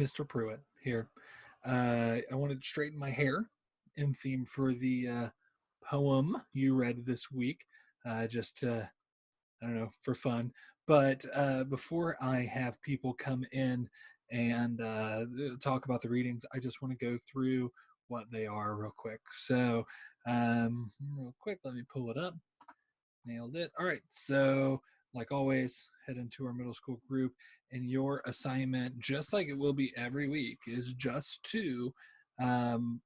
Mr. Pruitt here. I wanted to straighten my hair in theme for the poem you read this week, just I don't know, for fun. But before I have people come in and talk about the readings, I just want to go through what they are real quick. So, real quick, let me pull it up. Nailed it. All right. So, like always, head into our middle school group, and your assignment, just like it will be every week, is just to um,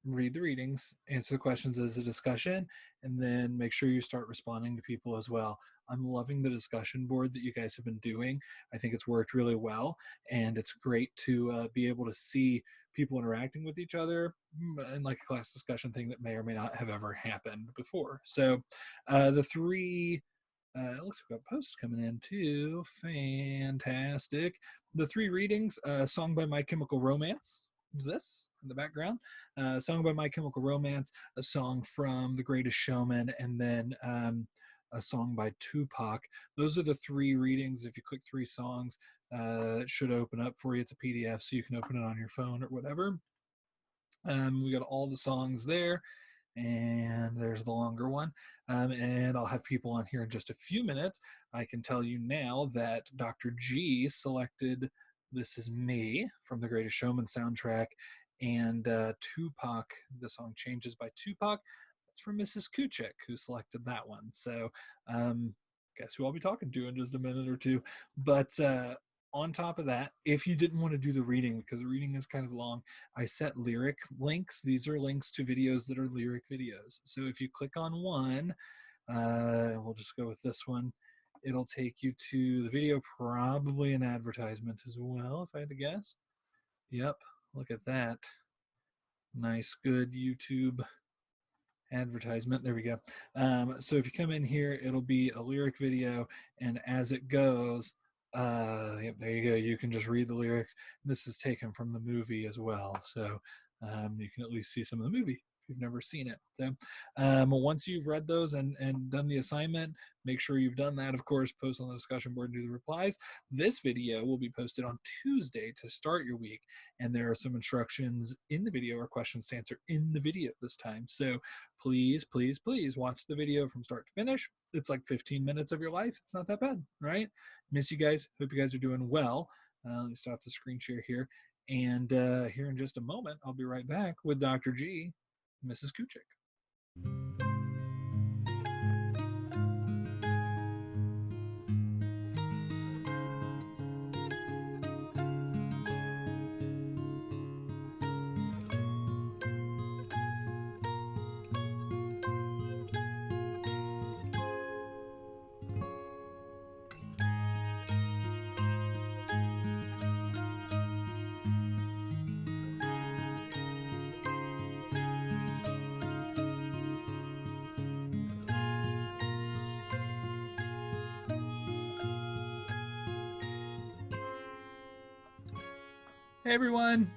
read the readings, answer the questions as a discussion, and then make sure you start responding to people as well. I'm loving the discussion board that you guys have been doing. I think it's worked really well, and it's great to be able to see people interacting with each other in like a class discussion thing that may or may not have ever happened before. So the three, it looks like we've got posts coming in too. Fantastic. The three readings, song by My Chemical Romance. Who's this in the background? Song by My Chemical Romance, a song from The Greatest Showman, and then a song by Tupac. Those are the three readings. If you click three songs, it should open up for you. It's a PDF, so you can open it on your phone or whatever. We got all the songs there, and there's the longer one. And I'll have people on here in just a few minutes. I can tell you now that Dr. G selected This Is Me from the Greatest Showman soundtrack, and Tupac, the song Changes by Tupac, that's from Mrs. Kuchik, who selected that one. So guess who I'll be talking to in just a minute or two. But on top of that, if you didn't want to do the reading, because the reading is kind of long, I set lyric links. These are links to videos that are lyric videos. So if you click on one, we'll just go with this one. It'll take you to the video, probably an advertisement as well, if I had to guess. Yep, look at that. Nice, good YouTube advertisement. There we go. So if you come in here, it'll be a lyric video, and as it goes, yep, there you go. You can just read the lyrics. This is taken from the movie as well, so you can at least see some of the movie if you've never seen it. So once you've read those and done the assignment, make sure you've done that. Of course, post on the discussion board and do the replies. This video will be posted on Tuesday to start your week, and there are some instructions in the video or questions to answer in the video this time. So please, please, please watch the video from start to finish. It's like 15 minutes of your life. It's not that bad, right? Miss you guys. Hope you guys are doing well. Let me stop the screen share here. And here in just a moment, I'll be right back with Dr. G, Mrs. Kuchik. Hey everyone.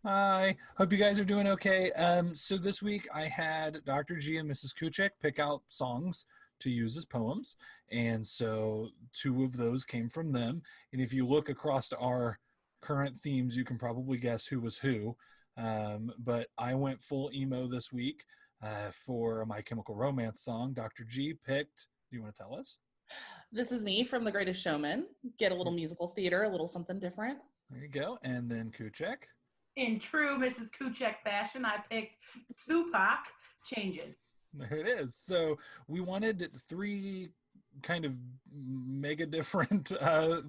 Hi. Hope you guys are doing okay. So this week I had Dr. G and Mrs. Kuchik pick out songs to use as poems. And so two of those came from them. And if you look across our current themes, you can probably guess who was who. But I went full emo this week for My Chemical Romance song. Dr. G picked, do you want to tell us? This Is Me from The Greatest Showman. Get a little musical theater, a little something different. There you go. And then Kuchik. In true Mrs. Kuchik fashion, I picked Tupac, Changes. There it is. So we wanted three kind of mega different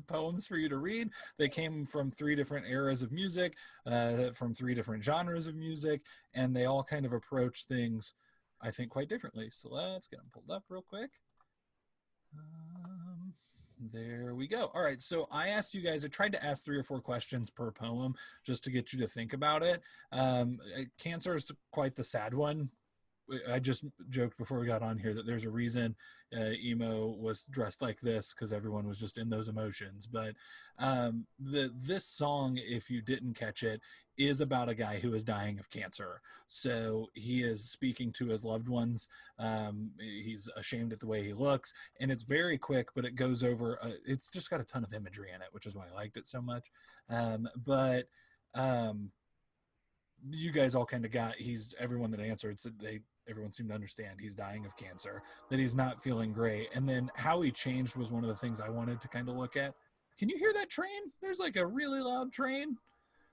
poems for you to read. They came from three different eras of music, from three different genres of music, and they all kind of approach things, I think, quite differently. So let's get them pulled up real quick. There we go. All right, so I asked you guys, I tried to ask 3 or 4 questions per poem just to get you to think about it. Cancer is quite the sad one I just joked before we got on here that there's a reason emo was dressed like this, because everyone was just in those emotions. But this song, if you didn't catch it, is about a guy who is dying of cancer. So he is speaking to his loved ones. He's ashamed at the way he looks, and it's very quick, but it goes over. It's just got a ton of imagery in it, which is why I liked it so much. But you guys all kind of got, everyone that answered said everyone seemed to understand he's dying of cancer, that he's not feeling great. And then how he changed was one of the things I wanted to kind of look at. Can you hear that train? There's like a really loud train.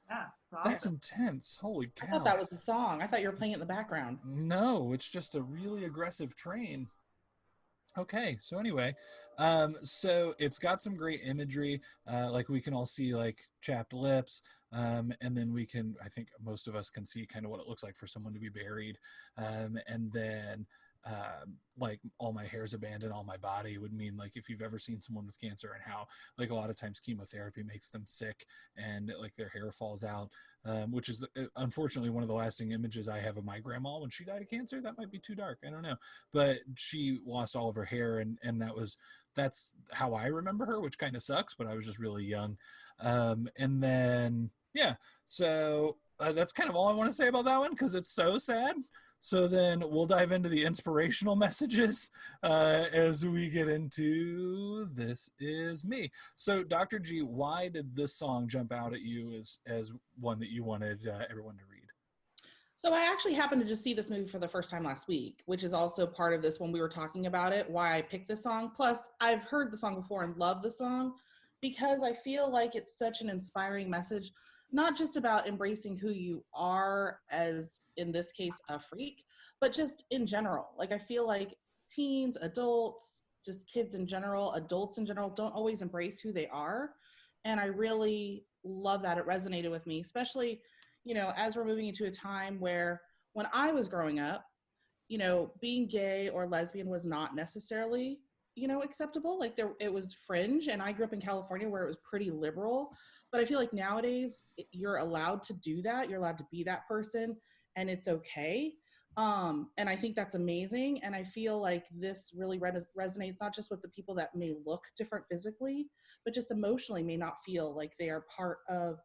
Yeah, it's That's awesome. intense. Holy I cow. thought that was the song. I thought you were playing it in the background. No, it's just a really aggressive train. Okay, so anyway, so it's got some great imagery. Like we can all see like chapped lips, and then I think most of us can see kind of what it looks like for someone to be buried. And then like all my hair's abandoned, all my body would mean like if you've ever seen someone with cancer and how like a lot of times chemotherapy makes them sick and like their hair falls out, which is unfortunately one of the lasting images I have of my grandma when she died of cancer. That might be too dark, I don't know, but she lost all of her hair, and that's how I remember her, which kind of sucks, but I was just really young. And then yeah, so that's kind of all I want to say about that one, because it's so sad. So then we'll dive into the inspirational messages as we get into This Is Me. So Dr. G, why did this song jump out at you as one that you wanted everyone to read? So I actually happened to just see this movie for the first time last week, which is also part of this when we were talking about it, why I picked this song. Plus, I've heard the song before and love the song because I feel like it's such an inspiring message, not just about embracing who you are as, in this case, a freak, but just in general. Like I feel like teens, adults, just kids in general, adults in general, don't always embrace who they are. And I really love that. It resonated with me, especially as we're moving into a time where when I was growing up, being gay or lesbian was not necessarily, acceptable. Like it was fringe. And I grew up in California where it was pretty liberal. But I feel like nowadays you're allowed to do that. You're allowed to be that person and it's okay. And I think that's amazing. And I feel like this really resonates not just with the people that may look different physically, but just emotionally may not feel like they are part of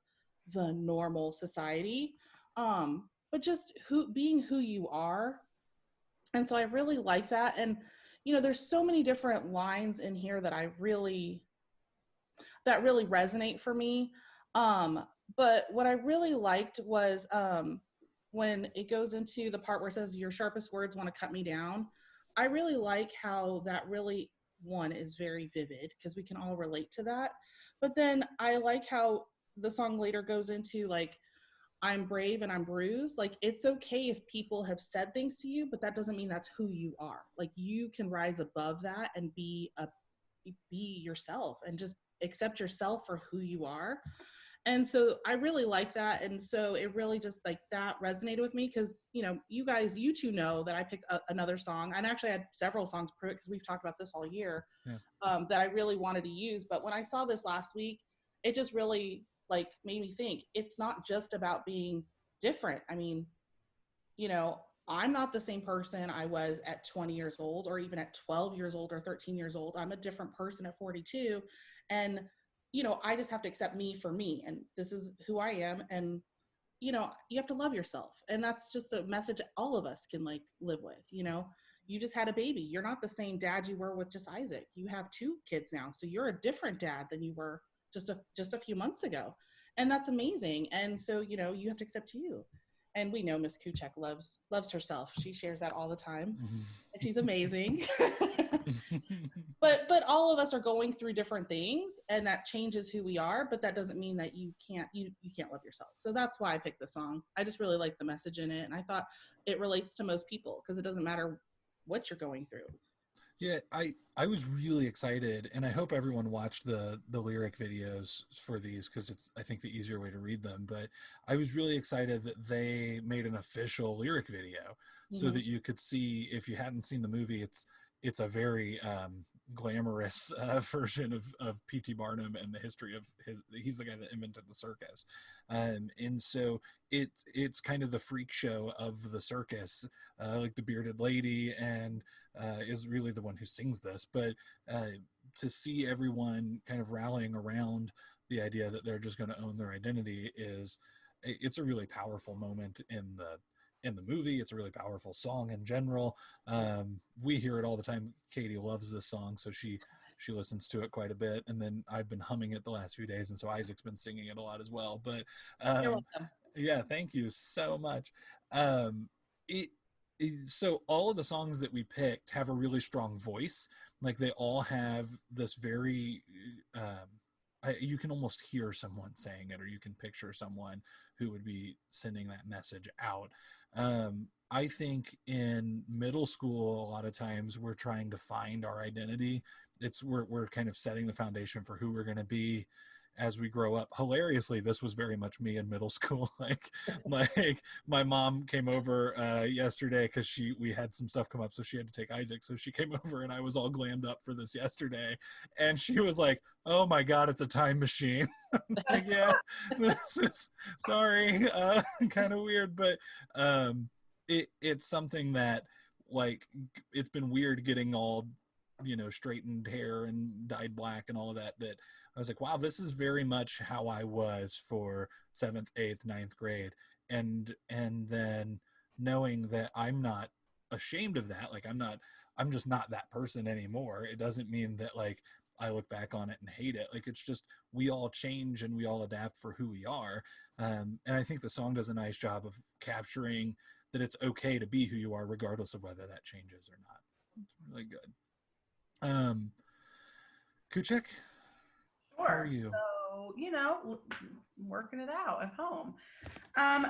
the normal society, but just being who you are. And so I really like that. And there's so many different lines in here that really resonate for me. But what I really liked was when it goes into the part where it says your sharpest words want to cut me down. I really like how that really, one, is very vivid because we can all relate to that. But then I like how the song later goes into like, I'm brave and I'm bruised. Like it's okay if people have said things to you, but that doesn't mean that's who you are. Like you can rise above that and be yourself and just accept yourself for who you are. And so I really like that. And so it really just like that resonated with me because, you two know that I picked another song. And actually I had several songs because we've talked about this all year, that I really wanted to use. But when I saw this last week, it just really like made me think it's not just about being different. I mean, I'm not the same person I was at 20 years old or even at 12 years old or 13 years old. I'm a different person at 42. And, I just have to accept me for me. And this is who I am. And, you have to love yourself. And that's just a message all of us can like live with, you just had a baby. You're not the same dad you were with just Isaac. You have 2 kids now. So you're a different dad than you were just a few months ago. And that's amazing. And so, you have to accept you. And we know Miss Kuchek loves herself. She shares that all the time. And she's amazing. but all of us are going through different things and that changes who we are, but that doesn't mean that you can't love yourself. So that's why I picked the song. I just really like the message in it. And I thought it relates to most people because it doesn't matter what you're going through. Yeah, I was really excited, and I hope everyone watched the lyric videos for these because it's, I think, the easier way to read them. But I was really excited that they made an official lyric video so that you could see, if you hadn't seen the movie, it's a very glamorous version of P.T. Barnum and the history of he's the guy that invented the circus. And so it's kind of the freak show of the circus, like the bearded lady, and is really the one who sings this. But to see everyone kind of rallying around the idea that they're just going to own their identity it's a really powerful moment in the movie. It's a really powerful song in general. We hear it all the time. Katie loves this song, so she listens to it quite a bit. And then I've been humming it the last few days, and so Isaac's been singing it a lot as well. But You're welcome. yeah, thank you so much. It so all of the songs that we picked have a really strong voice. Like they all have this very you can almost hear someone saying it, or you can picture someone who would be sending that message out. I think in middle school, a lot of times we're trying to find our identity. We're kind of setting the foundation for who we're going to be as we grow up. Hilariously, this was very much me in middle school. like my mom came over yesterday because we had some stuff come up, so she had to take Isaac. So she came over, and I was all glammed up for this yesterday, and she was like, "Oh my God, it's a time machine." I was like, "Yeah, this is sorry, kind of weird, but it's something that like it's been weird getting all straightened hair and dyed black and all of that I was like, wow, this is very much how I was for 7th, 8th, 9th grade. And then knowing that I'm not ashamed of that, like I'm just not that person anymore. It doesn't mean that like I look back on it and hate it. Like it's just we all change and we all adapt for who we are. And I think the song does a nice job of capturing that it's okay to be who you are regardless of whether that changes or not. It's really good. Kuchek, Sure. how are you? So, working it out at home.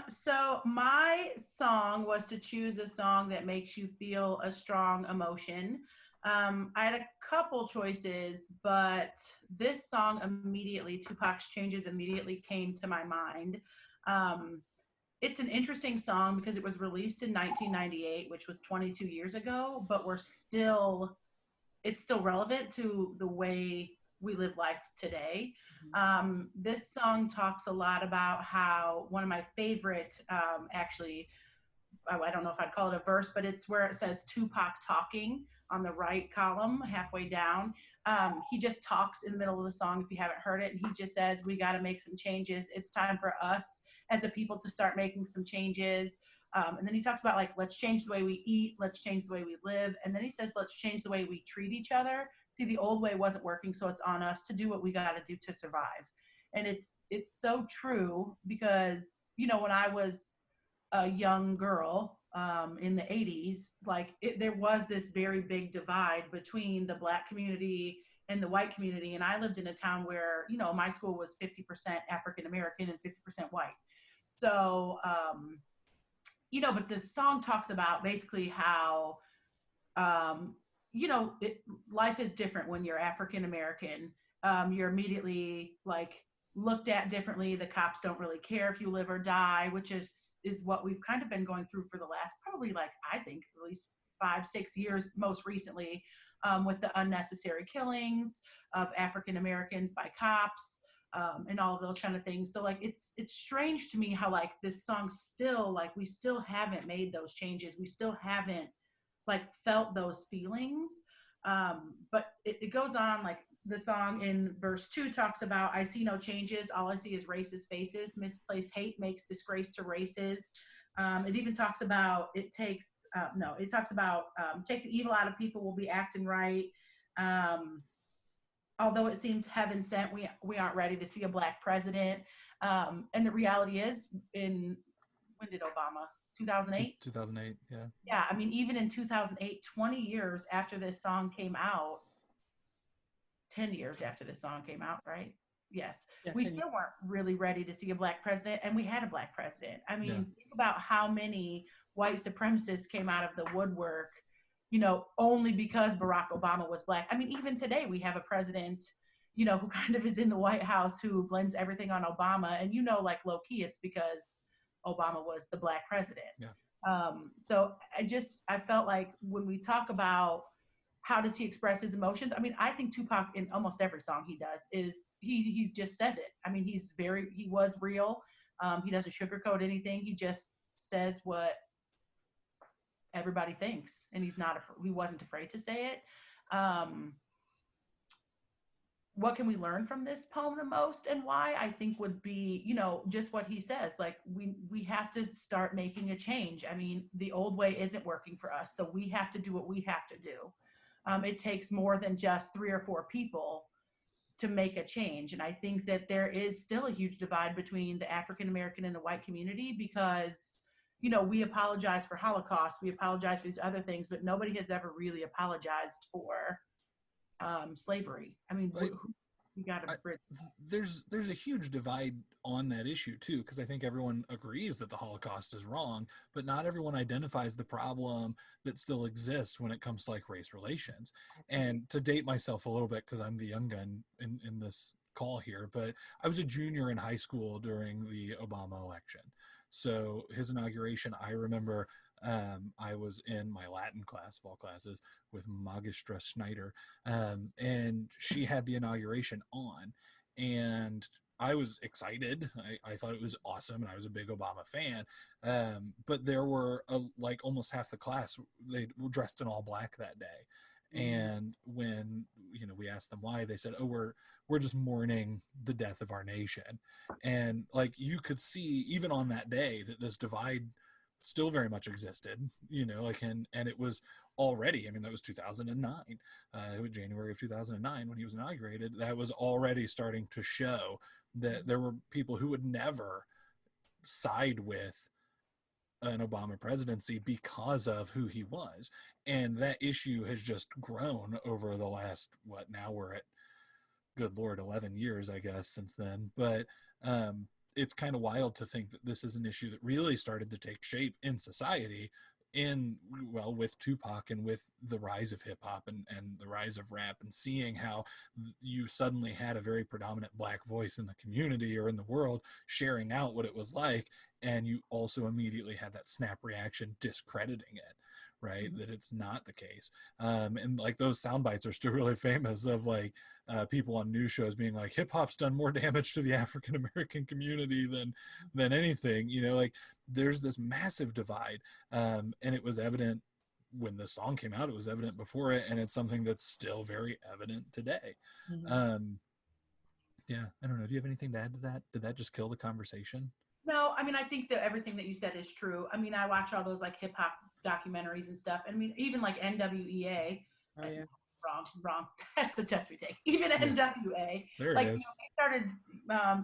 So my song was to choose a song that makes you feel a strong emotion. I had a couple choices, but this song immediately, Tupac's Changes, immediately came to my mind. Um, it's an interesting song because it was released in 1998, which was 22 years ago, but it's still relevant to the way we live life today. This song talks a lot about how one of my favorite, actually, I don't know if I'd call it a verse, but it's where it says Tupac talking on the right column, halfway down. He just talks in the middle of the song if you haven't heard it, and he just says, we got to make some changes. It's time for us as a people to start making some changes. And then he talks about like, let's change the way we eat, let's change the way we live. And then he says, let's change the way we treat each other. See, the old way wasn't working, so it's on us to do what we got to do to survive. And it's so true because, when I was a young girl in the 80s, there was this very big divide between the Black community and the white community. And I lived in a town where, my school was 50% African American and 50% white. So, but the song talks about basically how, life is different when you're African American. You're immediately like looked at differently. The cops don't really care if you live or die, which is what we've kind of been going through for the last probably I think at least 5-6 years, most recently, with the unnecessary killings of African Americans by cops. And all of those kind of things. So it's strange to me how this song still we still haven't made those changes. We still haven't felt those feelings. But it goes on the song in verse 2 talks about, I see no changes. All I see is racist faces. Misplaced hate makes disgrace to races. It even talks about take the evil out of people, we'll be acting right. Although it seems heaven sent, we aren't ready to see a Black president. And the reality is, when did Obama? 2008? 2008, yeah. Yeah, I mean, even in 2008, 20 years after this song came out, 10 years after this song came out, right? Yes. Yeah, we still weren't really ready to see a Black president, and we had a Black president. I mean, think about how many white supremacists came out of the woodwork, only because Barack Obama was Black. I mean, even today we have a president, who kind of is in the White House who blames everything on Obama. And, low key, it's because Obama was the Black president. Yeah. So I felt like when we talk about how does he express his emotions? I mean, I think Tupac in almost every song he does is he just says it. I mean, he was real. He doesn't sugarcoat anything. He just says what everybody thinks, and he wasn't afraid to say it. What can we learn from this poem the most, and why? I think would be, just what he says, like we have to start making a change. I mean, the old way isn't working for us, so we have to do what we have to do. It takes more than just 3 or 4 people to make a change, and I think that there is still a huge divide between the African American and the white community, because we apologize for Holocaust, we apologize for these other things, but nobody has ever really apologized for slavery. I mean, we got to bridge. There's a huge divide on that issue too, because I think everyone agrees that the Holocaust is wrong, but not everyone identifies the problem that still exists when it comes to like race relations. And to date myself a little bit, because I'm the young gun in this call here, but I was a junior in high school during the Obama election. So his inauguration, I remember I was in my Latin class, fall classes, with Magistra Schneider, and she had the inauguration on, and I was excited. I thought it was awesome, and I was a big Obama fan. But there were like almost half the class, they were dressed in all black that day. And when we asked them why, they said, "Oh, we're just mourning the death of our nation." And like you could see even on that day that this divide still very much existed, like and it was already, I mean, that was 2009, January of 2009 when he was inaugurated. That was already starting to show that there were people who would never side with an Obama presidency because of who he was. And that issue has just grown over the last, now we're at, good Lord, 11 years, I guess, since then. But it's kind of wild to think that this is an issue that really started to take shape in society with Tupac and with the rise of hip hop and the rise of rap, and seeing how you suddenly had a very predominant black voice in the community or in the world sharing out what it was like. And you also immediately had that snap reaction discrediting it, right? Mm-hmm. That it's not the case. And like those sound bites are still really famous of like people on news shows being like, hip hop's done more damage to the African American community than anything, like there's this massive divide. And it was evident when the song came out, it was evident before it, and it's something that's still very evident today. Mm-hmm. Yeah, I don't know. Do you have anything to add to that? Did that just kill the conversation? No, I mean, I think that everything that you said is true. I mean, I watch all those like hip hop documentaries and stuff. I mean, even like NWEA. Oh, yeah. Wrong. That's the test we take. Even NWA. There like, it is. They started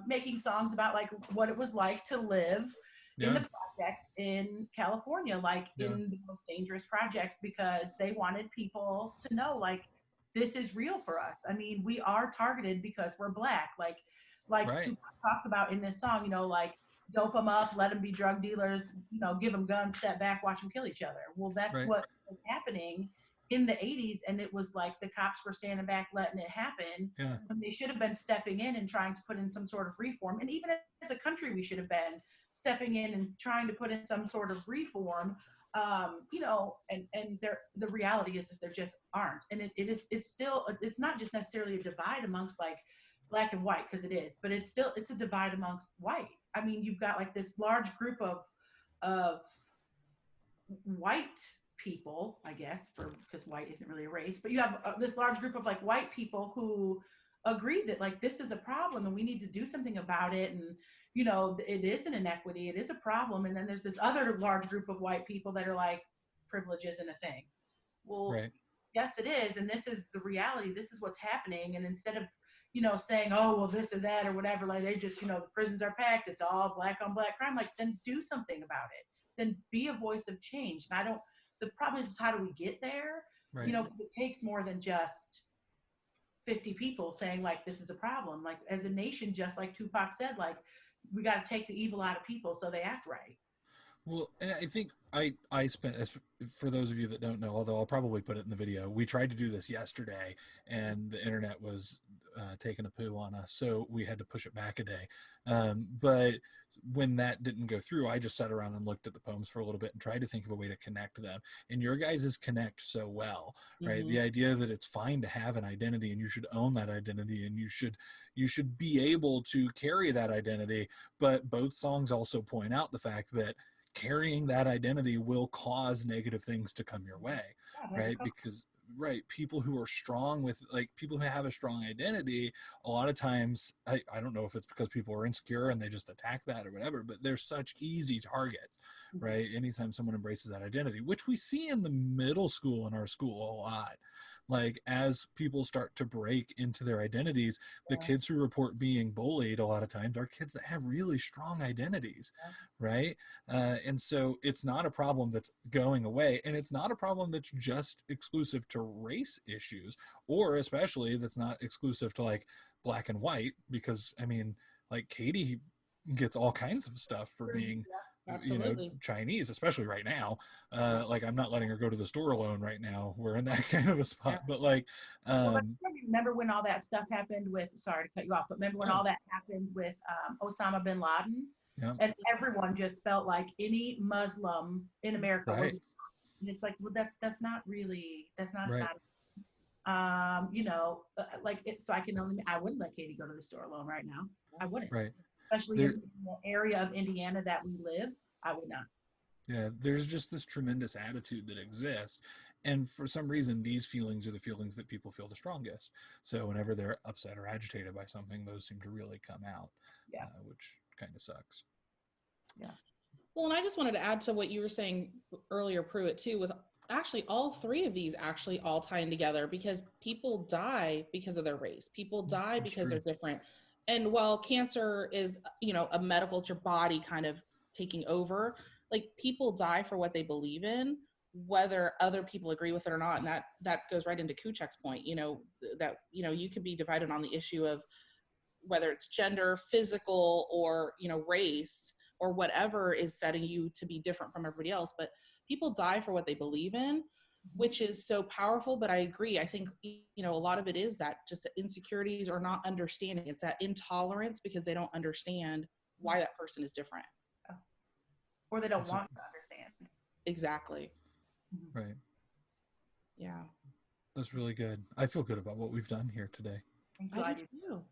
making songs about like what it was like to live in the projects in California, like in the most dangerous projects, because they wanted people to know like this is real for us. I mean, we are targeted because we're black. Like right. Tupac talked about in this song, like dope them up, let them be drug dealers, give them guns, step back, watch them kill each other. Well, that's right. What was happening in the 80s, and it was like the cops were standing back letting it happen when they should have been stepping in and trying to put in some sort of reform. And even as a country, we should have been stepping in and trying to put in some sort of reform. And the reality is there just aren't. And it's still, it's not just necessarily a divide amongst like black and white, because it is, but it's a divide amongst white. I mean, you've got like this large group of white people, I guess, because white isn't really a race, but you have this large group of like white people who agree that like this is a problem and we need to do something about it, and it is an inequity, it is a problem. And then there's this other large group of white people that are like, privilege isn't a thing. Well, right. Yes, it is, and this is the reality, this is what's happening. And instead of saying, oh, well, this or that or whatever, like they just, the prisons are packed, it's all black on black crime, like then do something about it, then be a voice of change. And the problem is how do we get there? Right. It takes more than just 50 people saying like, this is a problem. Like as a nation, just like Tupac said, like we got to take the evil out of people so they act right. Well, and I think I spent, for those of you that don't know, although I'll probably put it in the video, we tried to do this yesterday and the internet was taking a poo on us, so we had to push it back a day. But when that didn't go through, I just sat around and looked at the poems for a little bit and tried to think of a way to connect them. And your guys' connect so well, right? Mhm. The idea that it's fine to have an identity and you should own that identity and you should be able to carry that identity. But both songs also point out the fact that carrying that identity will cause negative things to come your way, Yeah, there's a right? couple. Because people who are strong with, like, people who have a strong identity, a lot of times, I don't know if it's because people are insecure and they just attack that or whatever, but they're such easy targets, right? Anytime someone embraces that identity, which we see in the middle school in our school a lot, like as people start to break into their identities, the Yeah. kids who report being bullied a lot of times are kids that have really strong identities, Yeah. right? And so it's not a problem that's going away, and it's not a problem that's just exclusive to race issues, or especially that's not exclusive to like black and white, because I mean, like Katie gets all kinds of stuff for being Absolutely. Chinese, especially right now. Yeah. Like I'm not letting her go to the store alone right now. We're in that kind of a spot. Yeah. But like Well, but remember when all that stuff happened with, sorry to cut you off, but remember when all that happened with Osama bin Laden? Yeah. And everyone just felt like any Muslim in America was, Right. and it's like, well, that's not really, that's not Right. bad. You know, like it, so I wouldn't let Katie go to the store alone right now. I wouldn't, Right. especially There, in the area of Indiana that we live. I would not. yeah, there's just this tremendous attitude that exists. And for some reason, these feelings are the feelings that people feel the strongest. So whenever they're upset or agitated by something, those seem to really come out, Yeah. Which kind of sucks. Yeah. Well, and I just wanted to add to what you were saying earlier, Pruitt, too, with actually all three of these actually all tying together, because people die because of their race. People die That's because true. they're different. And while cancer is, a medical, it's your body kind of taking over, like people die for what they believe in, whether other people agree with it or not. And that goes right into Kuchek's point, that, you could be divided on the issue of whether it's gender, physical, or, race, or whatever is setting you to be different from everybody else. But people die for what they believe in, which is so powerful. But I agree. I think, a lot of it is that just the insecurities or not understanding. It's that intolerance because they don't understand why that person is different. Or they don't It's want to understand. Exactly. Right. Yeah. That's really good. I feel good about what we've done here today. Thank you. I I do do. too.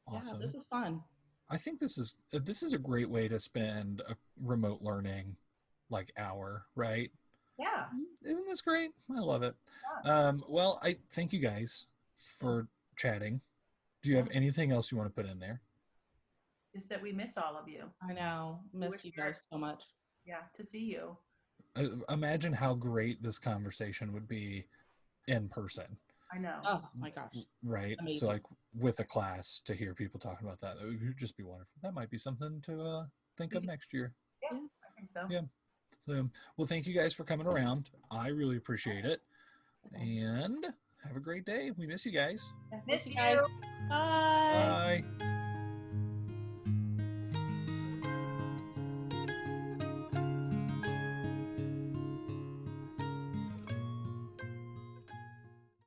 Awesome. Yeah, this was fun. I think this is a great way to spend a remote learning like hour, right? Yeah. Isn't this great? I love it. Yeah. Well, I thank you guys for chatting. Do you have anything else you want to put in there? Just that we miss all of you. I know. Miss you guys so much. Yeah, to see you. Imagine how great this conversation would be in person. I know. Oh my gosh. Right. Amazing. So like with a class, to hear people talking about that would just be wonderful. That might be something to think of next year. Yeah, I think so. Yeah. So, well, thank you guys for coming around. I really appreciate it. And have a great day. We miss you guys. Miss you you. guys. Bye. Bye.